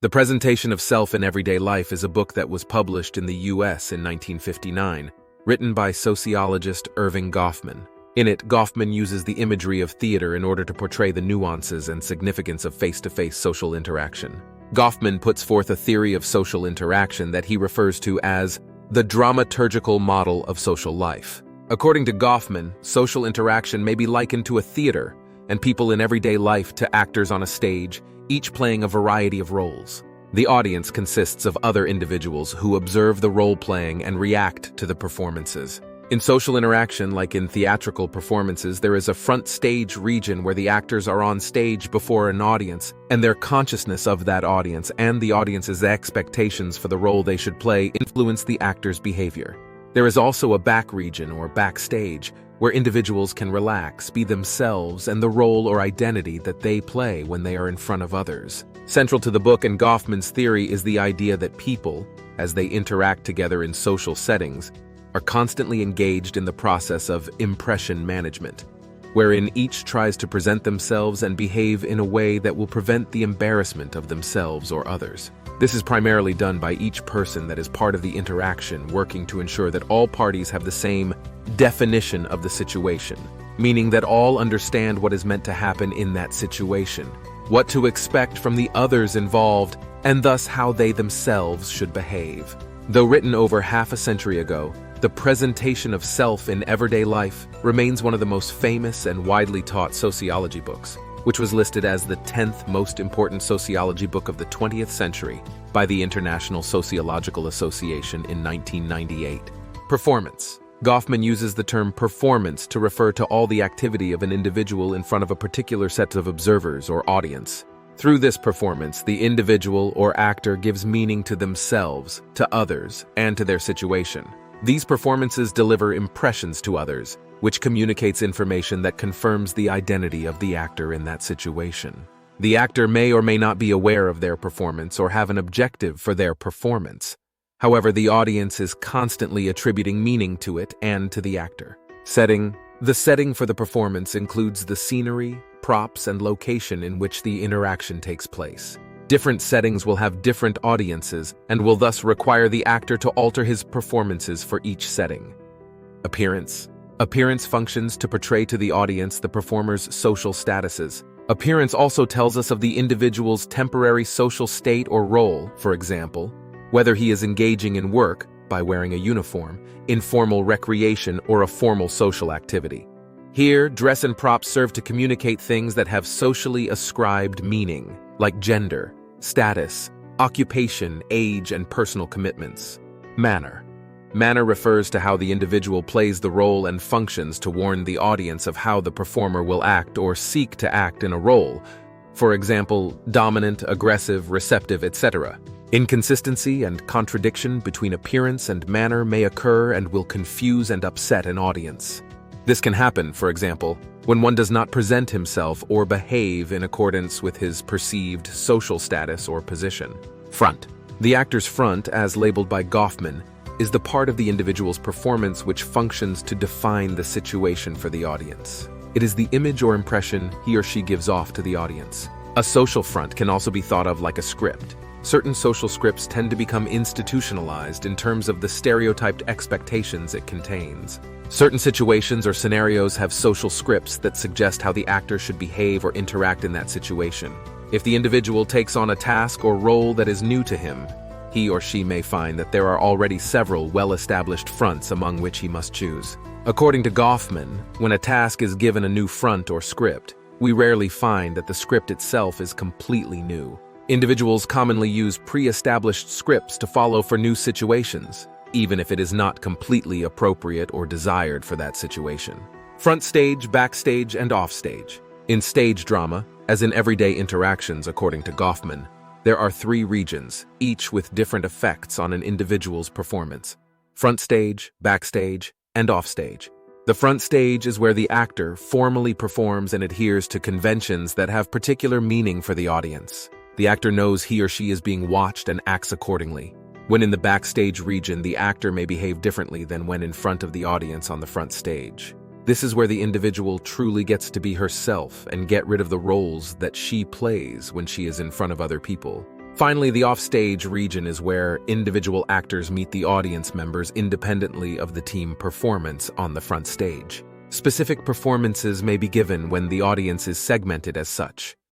The Presentation of Self in Everyday Life is a book that was published in the US in 1959, written by sociologist Erving Goffman. In it, Goffman uses the imagery of theater in order to portray the nuances and significance of face-to-face social interaction. Goffman puts forth a theory of social interaction that he refers to as the dramaturgical model of social life. According to Goffman, social interaction may be likened to a theater, and people in everyday life to actors on a stage, each playing a variety of roles. The audience consists of other individuals who observe the role-playing and react to the performances. In social interaction, like in theatrical performances, there is a front stage region where the actors are on stage before an audience, and their consciousness of that audience and the audience's expectations for the role they should play influence the actor's behavior. There is also a back region or backstage, where individuals can relax, be themselves, and the role or identity that they play when they are in front of others. Central to the book and Goffman's theory is the idea that people, as they interact together in social settings, are constantly engaged in the process of impression management, wherein each tries to present themselves and behave in a way that will prevent the embarrassment of themselves or others. This is primarily done by each person that is part of the interaction, working to ensure that all parties have the same definition of the situation, meaning that all understand what is meant to happen in that situation, what to expect from the others involved, and thus how they themselves should behave. Though written over half a century ago, The Presentation of Self in Everyday Life remains one of the most famous and widely taught sociology books, which was listed as the 10th most important sociology book of the 20th century by the International Sociological Association in 1998. Performance. Goffman uses the term performance to refer to all the activity of an individual in front of a particular set of observers or audience. Through this performance, the individual or actor gives meaning to themselves, to others, and to their situation. These performances deliver impressions to others, which communicates information that confirms the identity of the actor in that situation. The actor may or may not be aware of their performance or have an objective for their performance. However, the audience is constantly attributing meaning to it and to the actor. Setting. The setting for the performance includes the scenery, props, and location in which the interaction takes place. Different settings will have different audiences and will thus require the actor to alter his performances for each setting. Appearance. Appearance functions to portray to the audience the performer's social statuses. Appearance also tells us of the individual's temporary social state or role, for example, whether he is engaging in work, by wearing a uniform, informal recreation, or a formal social activity. Here, dress and props serve to communicate things that have socially ascribed meaning, like gender, status, occupation, age, and personal commitments. Manner. Manner refers to how the individual plays the role and functions to warn the audience of how the performer will act or seek to act in a role, for example, dominant, aggressive, receptive, etc. Inconsistency and contradiction between appearance and manner may occur and will confuse and upset an audience. This can happen, for example, when one does not present himself or behave in accordance with his perceived social status or position. Front. The actor's front, as labeled by Goffman, is the part of the individual's performance which functions to define the situation for the audience. It is the image or impression he or she gives off to the audience. A social front can also be thought of like a script. Certain social scripts tend to become institutionalized in terms of the stereotyped expectations it contains. Certain situations or scenarios have social scripts that suggest how the actor should behave or interact in that situation. If the individual takes on a task or role that is new to him, he or she may find that there are already several well-established fronts among which he must choose. According to Goffman, when a task is given a new front or script, we rarely find that the script itself is completely new. Individuals commonly use pre-established scripts to follow for new situations, even if it is not completely appropriate or desired for that situation. Front stage, backstage, and offstage. In stage drama, as in everyday interactions according to Goffman, there are 3 regions, each with different effects on an individual's performance. Front stage, backstage, and offstage. The front stage is where the actor formally performs and adheres to conventions that have particular meaning for the audience. The actor knows he or she is being watched and acts accordingly. When in the backstage region, the actor may behave differently than when in front of the audience on the front stage. This is where the individual truly gets to be herself and get rid of the roles that she plays when she is in front of other people. Finally, the offstage region is where individual actors meet the audience members independently of the team performance on the front stage. Specific performances may be given when the audience is segmented as such.